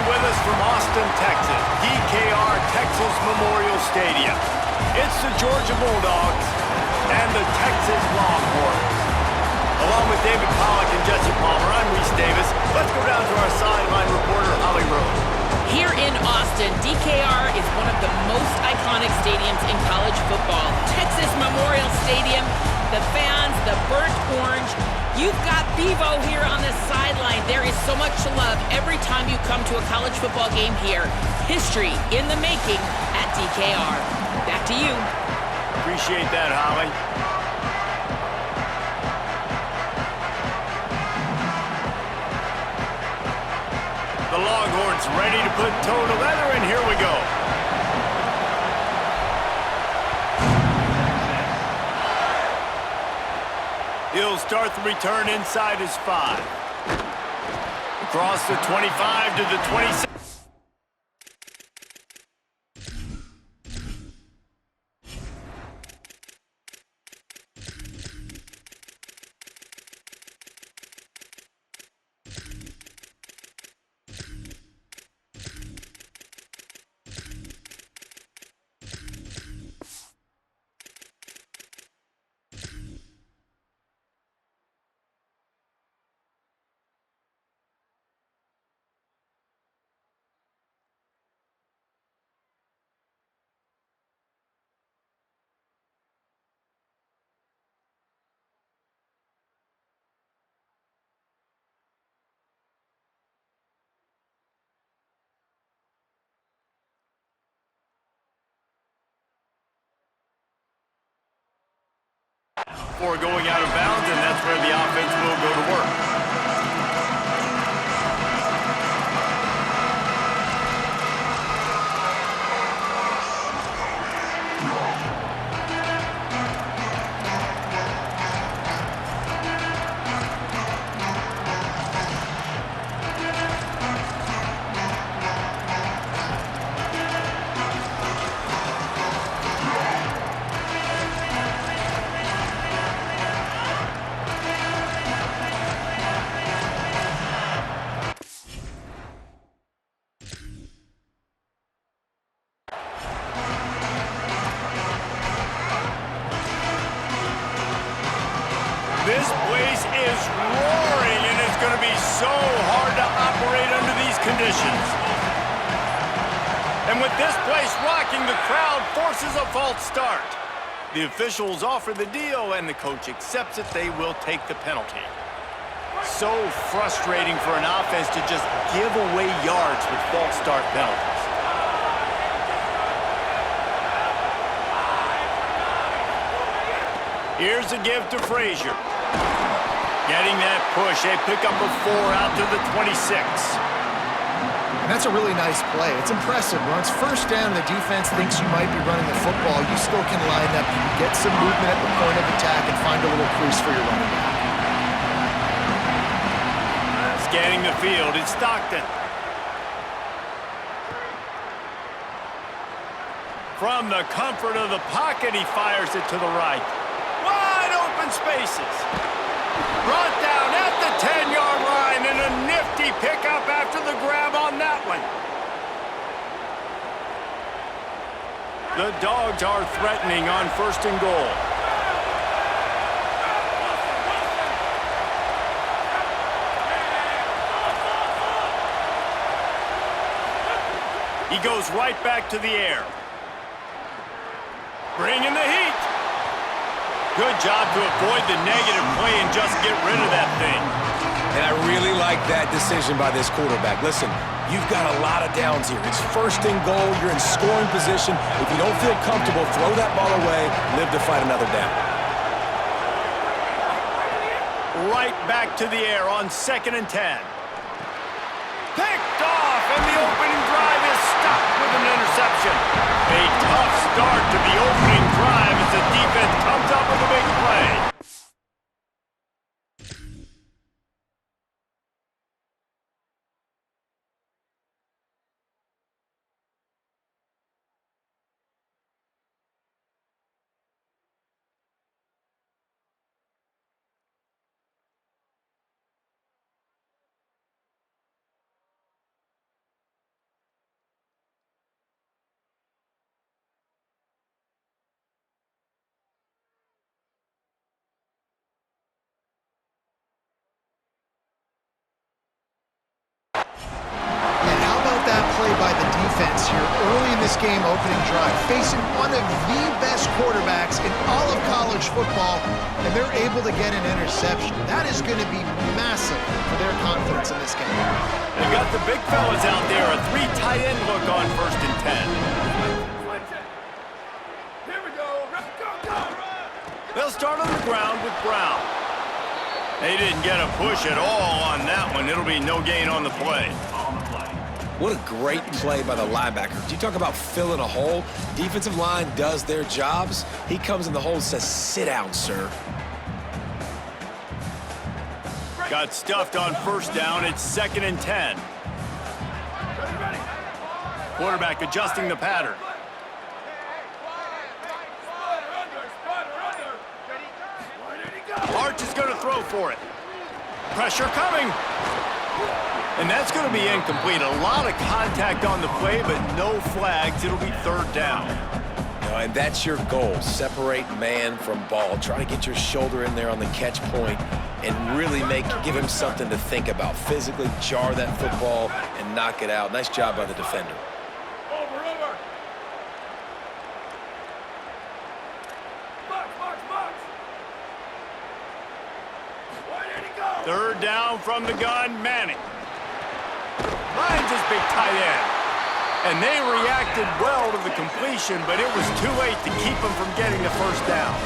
with us from Austin, Texas, DKR Texas Memorial Stadium. It's the Georgia Bulldogs and the Texas Longhorns. Along with David Pollack and Jesse Palmer, I'm Reese Davis. Let's go down to our sideline reporter, Holly Rowe. Here in Austin, DKR is one of the most iconic stadiums in college football. Texas Memorial Stadium, the fans, the burnt orange. You've got Bevo here on the sideline. There is so much love every time you come to a college football game here. History in the making at DKR. Back to you. Appreciate that, Holly. The Longhorns ready to put toe to leather, and here we go. He'll start the return inside his 5. Across the 25 to the 26. Before going out of bounds, and that's where the offense will go to work. This place is roaring, and it's going to be so hard to operate under these conditions. And with this place rocking, the crowd forces a false start. The officials offer the deal, and the coach accepts it. They will take the penalty. So frustrating for an offense to just give away yards with false start penalties. Here's a give to Frazier. Getting that push, a pickup of 4 out to the 26. And that's a really nice play. It's impressive. When it's first down, the defense thinks you might be running the football. You still can line up, you can get some movement at the point of attack and find a little crease for your running back. Scanning the field, it's Stockton. From the comfort of the pocket, he fires it to the right. Wide open spaces. Brought down at the 10-yard line, and a nifty pickup after the grab on that one. The Dogs are threatening on 1st and goal. He goes right back to the air. Bringing the heat. Good job to avoid the negative play and just get rid of that thing. And I really like that decision by this quarterback. Listen, you've got a lot of downs here. It's 1st and goal. You're in scoring position. If you don't feel comfortable, throw that ball away. Live to fight another down. Right back to the air on 2nd and 10. Picked off, and the opening drive is stopped with an interception. A tough start to the opening drive as the defense comes up with a big play. play by the defense here early in this game opening drive, facing one of the best quarterbacks in all of college football, and they're able to get an interception. That is going to be massive for their confidence in this game. They got the big fellas out there, a 3 tight end look on 1st and 10. Here we go. Go. They'll start on the ground with Brown. They didn't get a push at all on that one. It'll be no gain on the play. What a great play by the linebacker. You talk about filling a hole. Defensive line does their jobs. He comes in the hole and says, sit down, sir. Got stuffed on 1st down. It's 2nd and 10. Quarterback adjusting the pattern. Arch is going to throw for it. Pressure coming. And that's going to be incomplete. A lot of contact on the play, but no flags. It'll be 3rd down. And that's your goal. Separate man from ball. Try to get your shoulder in there on the catch point and really give him something to think about. Physically jar that football and knock it out. Nice job by the defender. Over. Box. Where did he go? 3rd down from the gun, Manning. Finds his big tight end. And they reacted well to the completion, but it was too late to keep them from getting the 1st down.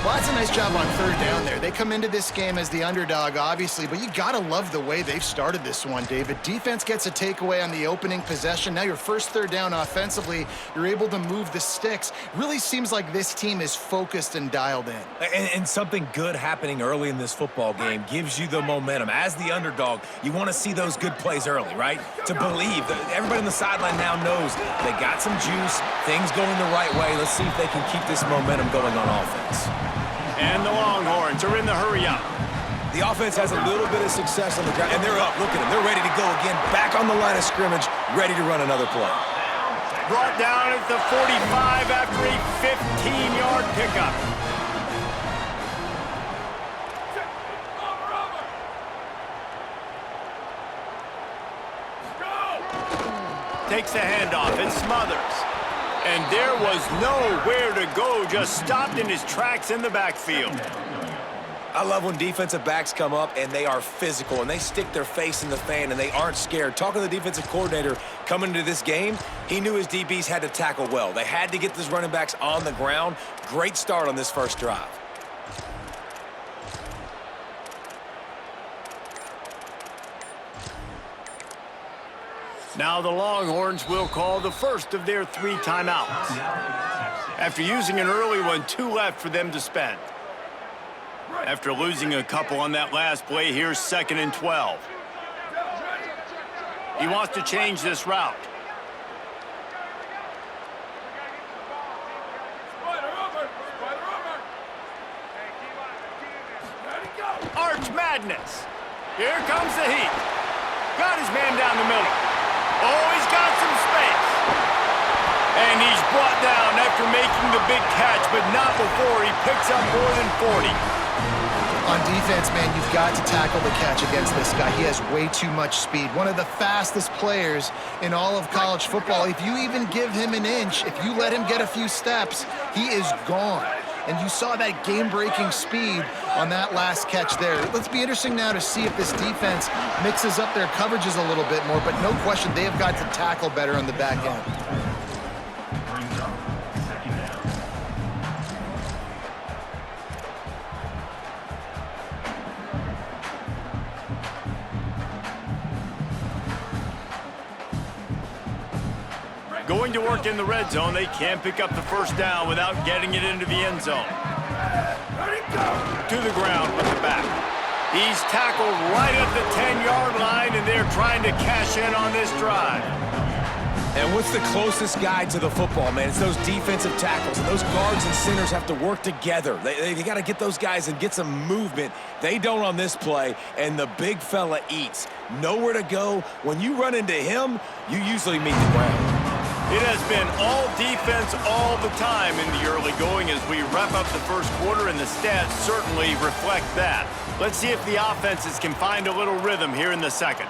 Well, that's a nice job on 3rd down there. They come into this game as the underdog, obviously, but you got to love the way they've started this one, David. Defense gets a takeaway on the opening possession. Now your 3rd down offensively, you're able to move the sticks. Really seems like this team is focused and dialed in. And something good happening early in this football game gives you the momentum. As the underdog, you want to see those good plays early, right? To believe that everybody on the sideline now knows they got some juice, things going the right way. Let's see if they can keep this momentum going on offense. And the Longhorns are in the hurry-up. The offense has a little bit of success on the ground, and they're up. Look at them. They're ready to go again. Back on the line of scrimmage, ready to run another play. Brought down at the 45 after a 15-yard pickup. Takes the handoff. It's Smothers. And there was nowhere to go, just stopped in his tracks in the backfield. I love when defensive backs come up and they are physical and they stick their face in the fan and they aren't scared. Talking to the defensive coordinator coming into this game, he knew his DBs had to tackle well. They had to get those running backs on the ground. Great start on this 1st drive. Now the Longhorns will call the 1st of their 3 timeouts. After using an early one, 2 left for them to spend. After losing a couple on that last play, here's 2nd and 12. He wants to change this route. Arch madness. Here comes the heat. Got his man down the middle. Oh, he's got some space. And he's brought down after making the big catch, but not before he picks up more than 40. On defense, man, you've got to tackle the catch against this guy. He has way too much speed. One of the fastest players in all of college football. If you even give him an inch, if you let him get a few steps, he is gone. And you saw that game-breaking speed on that last catch there. Let's be interesting now to see if this defense mixes up their coverages a little bit more, but no question they have got to tackle better on the back end. Going to work in the red zone, they can't pick up the 1st down without getting it into the end zone. To the ground with the back. He's tackled right at the 10-yard line, and they're trying to cash in on this drive. And what's the closest guy to the football, man? It's those defensive tackles, and those guards and centers have to work together. They got to get those guys and get some movement. They don't on this play, and the big fella eats. Nowhere to go. When you run into him, you usually meet the ground. It has been all defense all the time in the early going as we wrap up the 1st quarter, and the stats certainly reflect that. Let's see if the offenses can find a little rhythm here in the 2nd.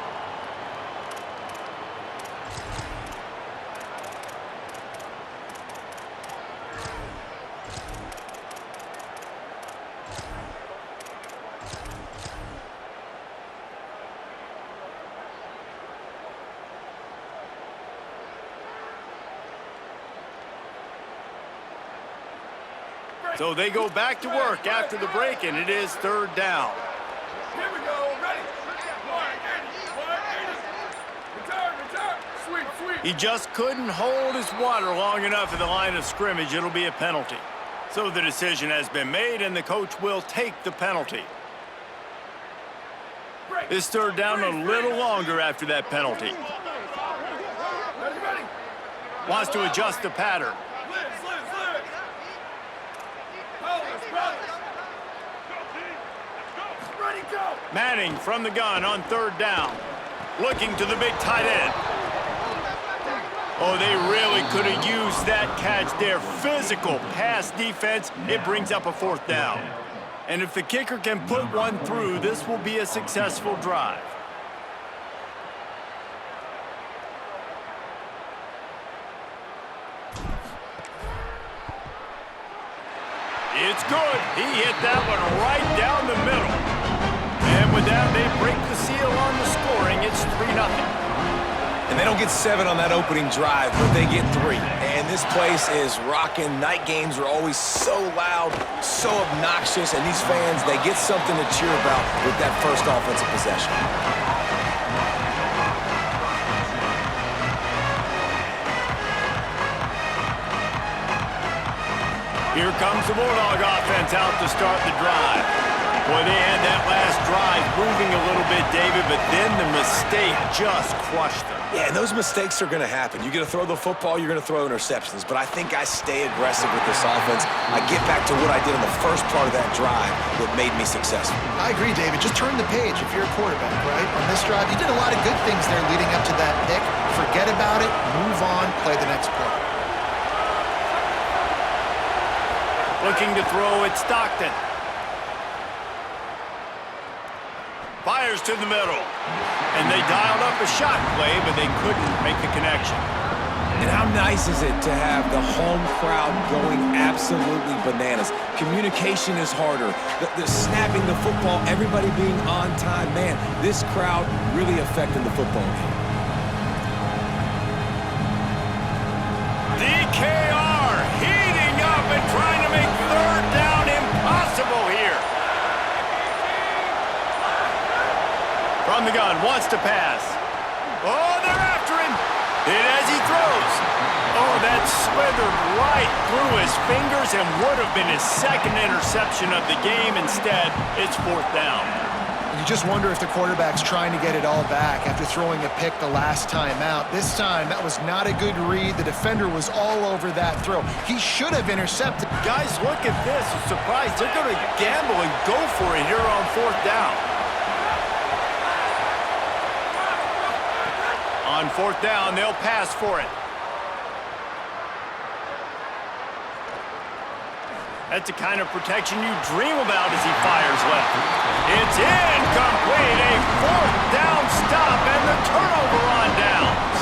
So they go back to work after the break, and it is third down. Here we go. Ready. 180. Return. Sweep. He just couldn't hold his water long enough at the line of scrimmage. It'll be a penalty. So the decision has been made, and the coach will take the penalty. This third down a little longer after that penalty. Ready. Wants to adjust the pattern. Slid. Ready, go. Manning from the gun on third down. Looking to the big tight end. Oh, they really could have used that catch there. Physical pass defense. It brings up a fourth down. And if the kicker can put one through, this will be a successful drive. It's good. He hit that one right down the middle. And with that, they break the seal on the scoring. It's 3-0. And they don't get 7 on that opening drive, but they get 3. And this place is rocking. Night games are always so loud, so obnoxious, and these fans, they get something to cheer about with that first offensive possession. Here comes the Bulldog offense out to start the drive. Boy, they had that last drive moving a little bit, David, but then the mistake just crushed them. Yeah, and those mistakes are going to happen. You're going to throw the football, you're going to throw interceptions, but I think I stay aggressive with this offense. I get back to what I did in the first part of that drive that made me successful. I agree, David. Just turn the page if you're a quarterback, right? On this drive, you did a lot of good things there leading up to that pick. Forget about it, move on, play the next play. Looking to throw at Stockton. Fires to the middle. And they dialed up a shot play, but they couldn't make the connection. And how nice is it to have the home crowd going absolutely bananas? Communication is harder. The snapping the football, everybody being on time. Man, this crowd really affected the football game. DKR heating up and trying to make third down impossible here. From the gun, wants to pass. Oh, they're after him. And as he throws, oh, that slithered right through his fingers and would have been his second interception of the game. Instead, it's fourth down. You just wonder if the quarterback's trying to get it all back after throwing a pick the last time out. This time, that was not a good read. The defender was all over that throw. He should have intercepted. Guys, look at this. I'm surprised they're going to gamble and go for it here on fourth down. On fourth down, they'll pass for it. That's the kind of protection you dream about as he fires left. It's incomplete. A fourth down stop and the turnover on downs.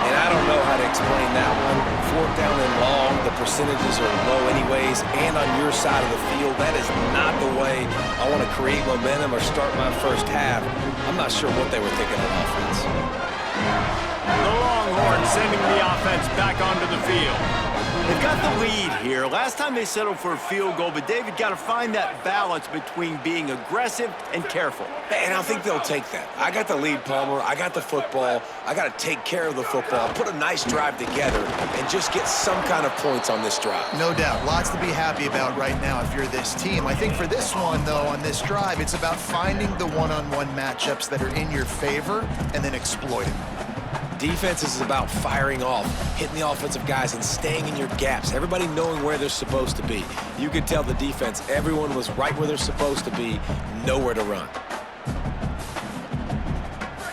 And I don't know how to explain that one. Fourth down and long, the percentages are low anyways, and on your side of the field, that is not the way I want to create momentum or start my first half. I'm not sure what they were thinking on offense. The Longhorns sending the offense back onto the field. They've got the lead here. Last time they settled for a field goal, but David got to find that balance between being aggressive and careful. And I think they'll take that. I got the lead, Palmer. I got the football. I got to take care of the football, put a nice drive together, and just get some kind of points on this drive. No doubt. Lots to be happy about right now if you're this team. I think for this one, though, on this drive, it's about finding the one-on-one matchups that are in your favor and then exploiting them. Defense is about firing off, hitting the offensive guys, and staying in your gaps. Everybody knowing where they're supposed to be. You could tell the defense, everyone was right where they're supposed to be, nowhere to run.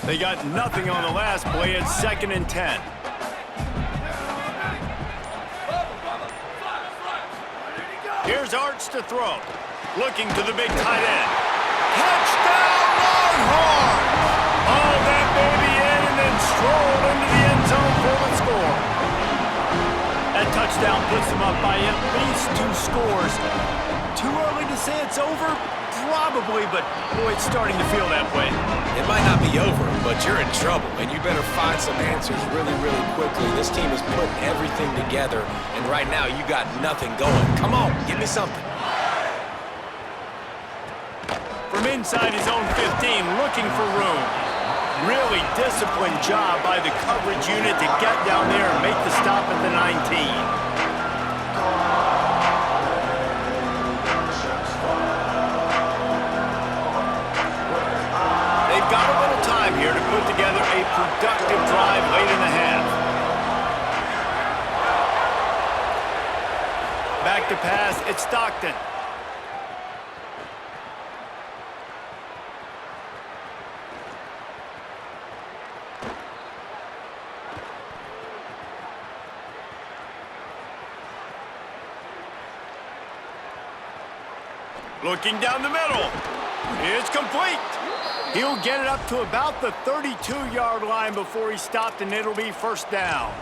They got nothing on the last play. It's 2nd and 10. Here's Arch to throw. Looking to the big tight end. Touchdown, Longhorns! Oh, that baby in and then strolled into the end zone for the score. That touchdown puts them up by at least 2 scores. Too early to say it's over? Probably, but boy, it's starting to feel that way. It might not be over, but you're in trouble, and you better find some answers really, really quickly. This team is putting everything together, and right now you got nothing going. Come on, give me something. From inside his own 15, looking for room. Really disciplined job by the coverage unit to get down there and make the stop at the 19. Got a little time here to put together a productive drive late in the half. Back to pass, it's Stockton. Looking down the middle. It's complete. He'll get it up to about the 32-yard line before he stopped, and it'll be first down.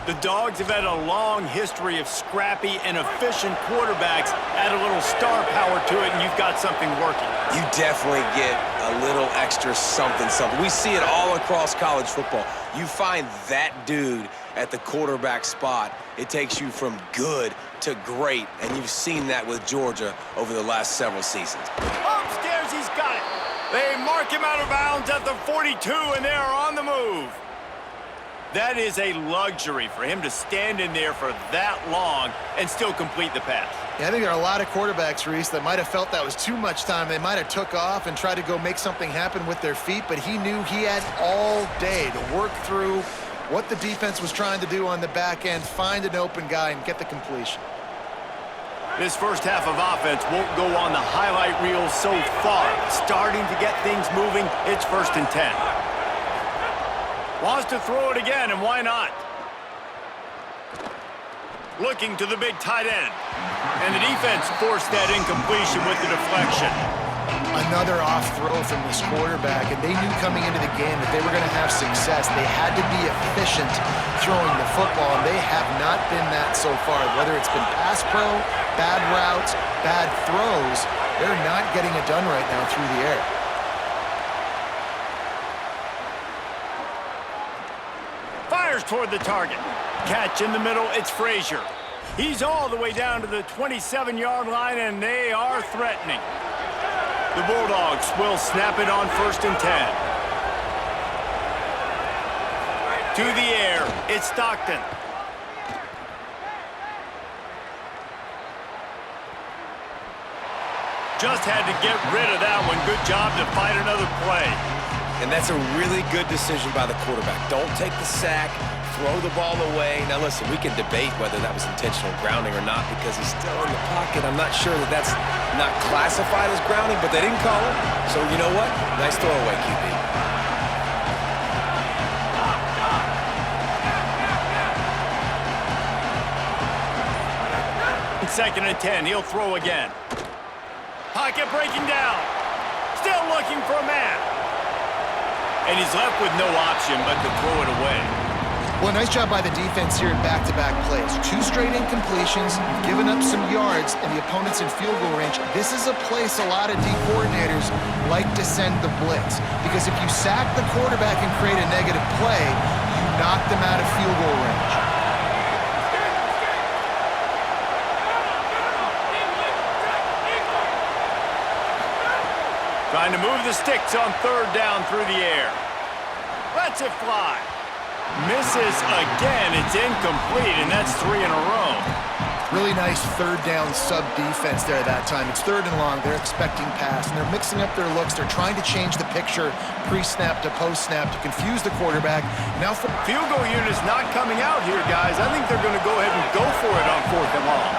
The Dogs have had a long history of scrappy and efficient quarterbacks. Add a little star power to it, and you've got something working. You definitely get a little extra something. We see it all across college football. You find that dude at the quarterback spot, it takes you from good to great, and you've seen that with Georgia over the last several seasons. Upstairs, he's got it. They mark him out of bounds at the 42, and they are on the move. That is a luxury for him to stand in there for that long and still complete the pass. Yeah, I think there are a lot of quarterbacks, Reese, that might have felt that was too much time. They might have took off and tried to go make something happen with their feet, but he knew he had all day to work through what the defense was trying to do on the back end, find an open guy, and get the completion. This first half of offense won't go on the highlight reel so far. Starting to get things moving, it's 1st and 10. Wants to throw it again, and why not? Looking to the big tight end. And the defense forced that incompletion with the deflection. Another off throw from this quarterback, and they knew coming into the game that they were going to have success. They had to be efficient throwing the football, and they have not been that so far. Whether it's been pass pro, bad routes, bad throws, they're not getting it done right now through the air. Fires toward the target. Catch in the middle, it's Frazier. He's all the way down to the 27-yard line, and they are threatening. The Bulldogs will snap it on 1st and 10. To the air, it's Stockton. Just had to get rid of that one. Good job to fight another play. And that's a really good decision by the quarterback. Don't take the sack, throw the ball away. Now listen, we can debate whether that was intentional grounding or not because he's still in the pocket. I'm not sure that that's not classified as grounding, but they didn't call it. So you know what? Nice throwaway, QB. 2nd and 10, he'll throw again. Pocket breaking down. Still looking for a man. And he's left with no option but to throw it away. Well, nice job by the defense here in back-to-back plays. 2 straight incompletions, you've given up some yards, and the opponent's in field goal range. This is a place a lot of D coordinators like to send the blitz. Because if you sack the quarterback and create a negative play, you knock them out of field goal range. Trying to move the sticks on 3rd down through the air. Lets it fly. Misses again. It's incomplete, and that's 3 in a row. Really nice 3rd down sub-defense there that time. It's 3rd and long. They're expecting pass, and they're mixing up their looks. They're trying to change the picture pre-snap to post-snap to confuse the quarterback. Now for field goal unit is not coming out here, guys. I think they're going to go ahead and go for it on 4th and long.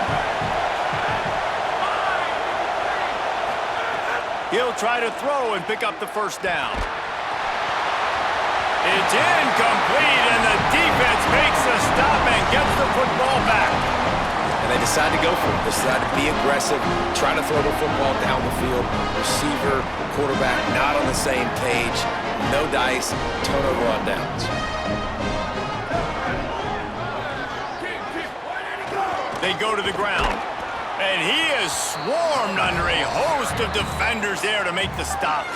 He'll try to throw and pick up the 1st down. It's incomplete, and the defense makes the stop and gets the football back. And they decide to go for it. They decide to be aggressive, try to throw the football down the field. Receiver, quarterback, not on the same page. No dice, turnover on downs. They go to the ground. And he is swarmed under a host of defenders there to make the stop.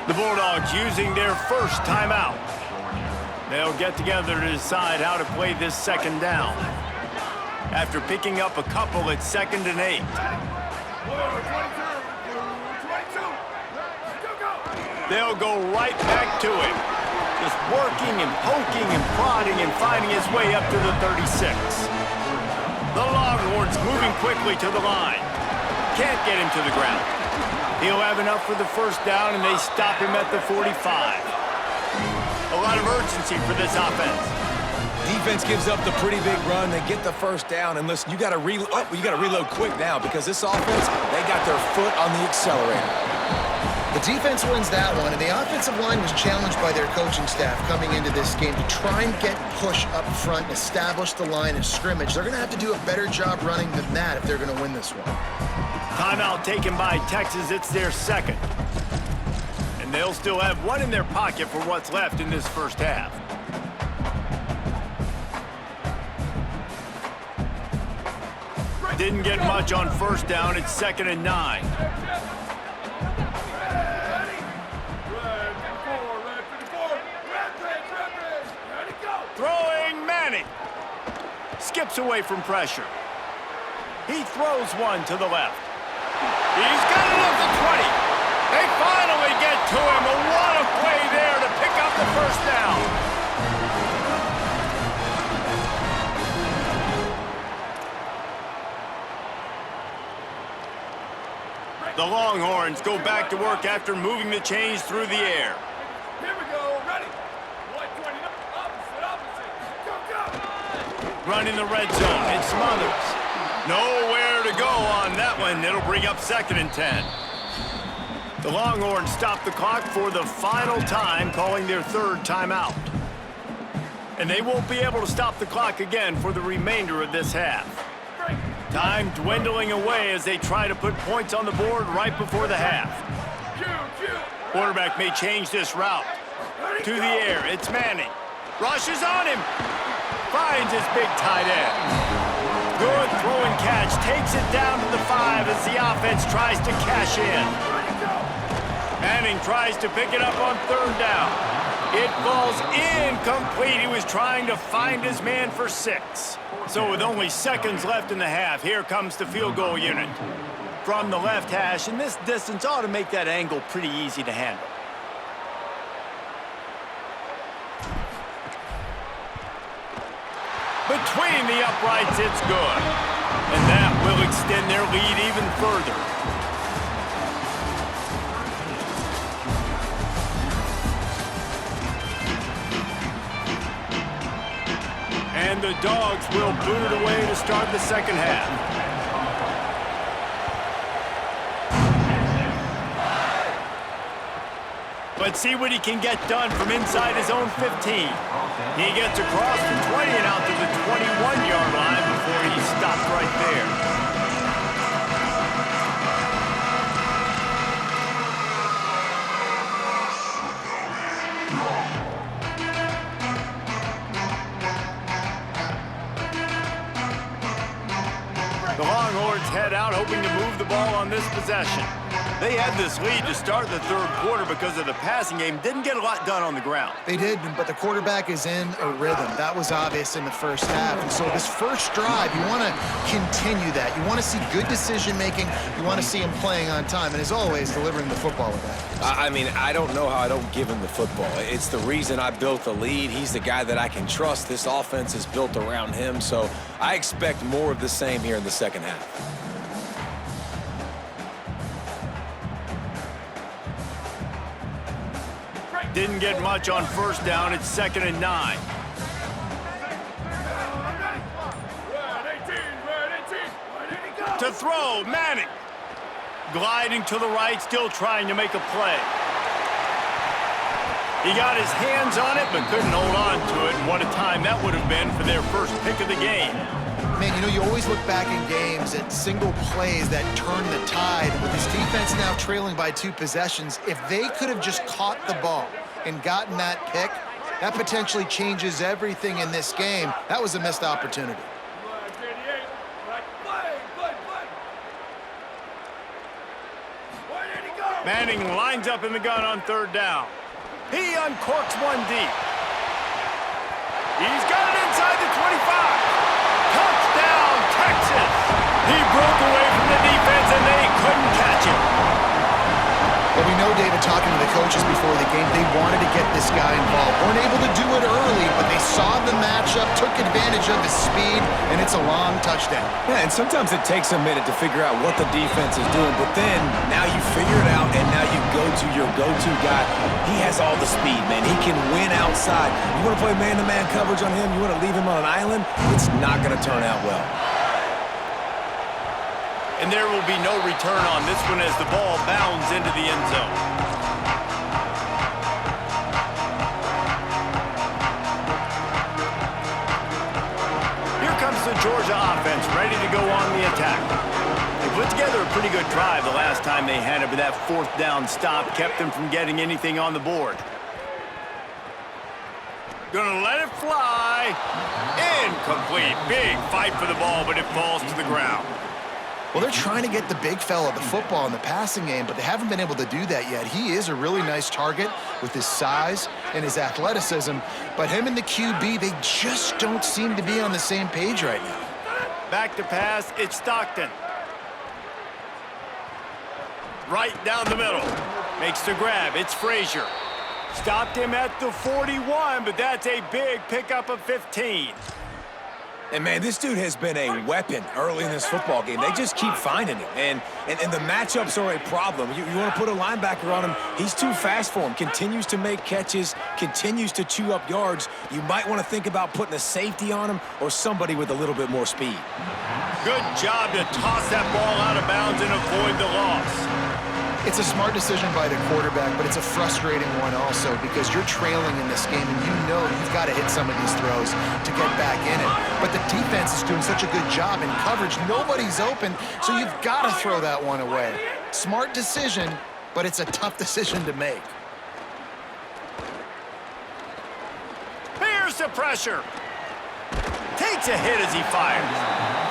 The Bulldogs using their first timeout. They'll get together to decide how to play this second down. After picking up a couple at 2nd and 8. They'll go right back to him. Just working and poking and prodding and finding his way up to the 36. The Longhorns moving quickly to the line. Can't get him to the ground. He'll have enough for the first down, and they stop him at the 45. A lot of urgency for this offense. Defense gives up the pretty big run. They get the first down, and listen, you got to reload quick now because this offense, they got their foot on the accelerator. The defense wins that one, and the offensive line was challenged by their coaching staff coming into this game to try and get push up front and establish the line of scrimmage. They're going to have to do a better job running than that if they're going to win this one. Timeout taken by Texas. It's their second. And they'll still have one in their pocket for what's left in this first half. Didn't get much on first down. It's 2nd and 9. Throwing Manning. Skips away from pressure. He throws one to the left. He's got it up to 20. They finally get to him. A what a play there to pick up the first down. The Longhorns go back to work after moving the chains through the air. Here we go. Ready. 120. Opposite. Go. Running the red zone. It's Smothers. Nowhere to go on that one. It'll bring up 2nd and 10. The Longhorns stop the clock for the final time, calling their third timeout. And they won't be able to stop the clock again for the remainder of this half. Time dwindling away as they try to put points on the board right before the half. Quarterback may change this route. To the air, it's Manning. Rushes on him. Finds his big tight end. Good throw and catch. Takes it down to the 5 as the offense tries to cash in. Manning tries to pick it up on 3rd down. It falls incomplete. He was trying to find his man for 6. So with only seconds left in the half, here comes the field goal unit. From the left hash, and this distance ought to make that angle pretty easy to handle. Between the uprights, it's good. And that will extend their lead even further. And the Dogs will boot it away to start the second half. Let's see what he can get done from inside his own 15. He gets across the 20 and out to the 21-yard line before he's stopped right there. The Longhorns head out, hoping to move the ball on this possession. They had this lead to start the third quarter because of the passing game. Didn't get a lot done on the ground. They did, but the quarterback is in a rhythm. That was obvious in the first half. And so this first drive, you want to continue that. You want to see good decision-making. You want to see him playing on time. And as always, delivering the football with that. I mean, I don't know how I don't give him the football. It's the reason I built the lead. He's the guy that I can trust. This offense is built around him. So I expect more of the same here in the second half. Didn't get much on first down. It's 2nd and 9. To throw, Manning. Gliding to the right, still trying to make a play. He got his hands on it, but couldn't hold on to it. And what a time that would have been for their first pick of the game. Man, you know, you always look back in games at single plays that turn the tide. With this defense now trailing by 2 possessions, if they could have just caught the ball and gotten that pick, that potentially changes everything in this game. That was a missed opportunity. Manning lines up in the gun on third down. He uncorks one deep. He's got it inside the 25. Touchdown, Texas. He broke away from the defense, and they couldn't catch him. Well, we know, David, talking to the coaches before the game, they wanted to get this guy involved. Weren't able to do it early, but they saw the matchup, took advantage of his speed, and it's a long touchdown. Yeah, and sometimes it takes a minute to figure out what the defense is doing, but then now you figure it out, and now you go to your go-to guy. He has all the speed, man. He can win outside. You want to play man-to-man coverage on him? You want to leave him on an island? It's not going to turn out well. And there will be no return on this one as the ball bounds into the end zone. Here comes the Georgia offense, ready to go on the attack. They put together a pretty good drive the last time they had it, but that fourth down stop kept them from getting anything on the board. Gonna let it fly. Incomplete. Big fight for the ball, but it falls to the ground. Well, they're trying to get the big fella the football in the passing game, but they haven't been able to do that yet. He is a really nice target with his size and his athleticism, but him and the QB, they just don't seem to be on the same page right now. Back to pass, it's Stockton. Right down the middle. Makes the grab, it's Frazier. Stopped him at the 41, but that's a big pickup of 15. And, man, this dude has been a weapon early in this football game. They just keep finding him. And the matchups are a problem. You want to put a linebacker on him, he's too fast for him. Continues to make catches, continues to chew up yards. You might want to think about putting a safety on him or somebody with a little bit more speed. Good job to toss that ball out of bounds and avoid the loss. It's a smart decision by the quarterback, but it's a frustrating one also because you're trailing in this game and you know you've got to hit some of these throws to get back in it. But the defense is doing such a good job in coverage. Nobody's open, so you've got to throw that one away. Smart decision, but it's a tough decision to make. Here's the pressure. Takes a hit as he fires.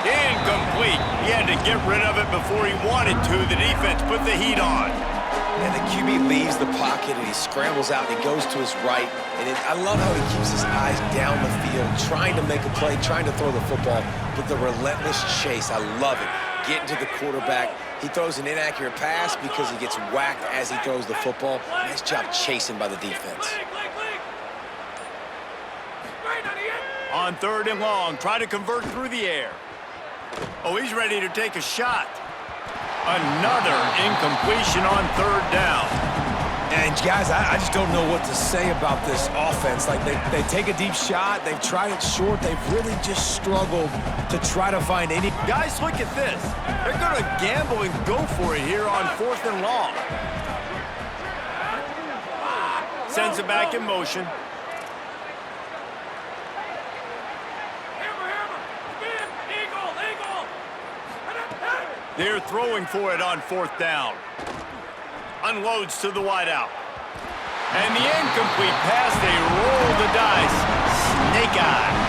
Incomplete. He had to get rid of it before he wanted to. The defense put the heat on. And the QB leaves the pocket and he scrambles out and he goes to his right. And I love how he keeps his eyes down the field, trying to make a play, trying to throw the football, but the relentless chase, I love it. Getting to the quarterback. He throws an inaccurate pass because he gets whacked as he throws the football. Nice job chasing by the defense. On third and long, try to convert through the air. Oh, he's ready to take a shot. Another incompletion on third down. And, guys, I just don't know what to say about this offense. Like, they take a deep shot. They've tried it short. They've really just struggled to try to find any. Guys, look at this. They're going to gamble and go for it here on fourth and long. Sends it back in motion. They're throwing for it on fourth down. Unloads to the wideout. And the incomplete pass, they roll the dice. Snake eye.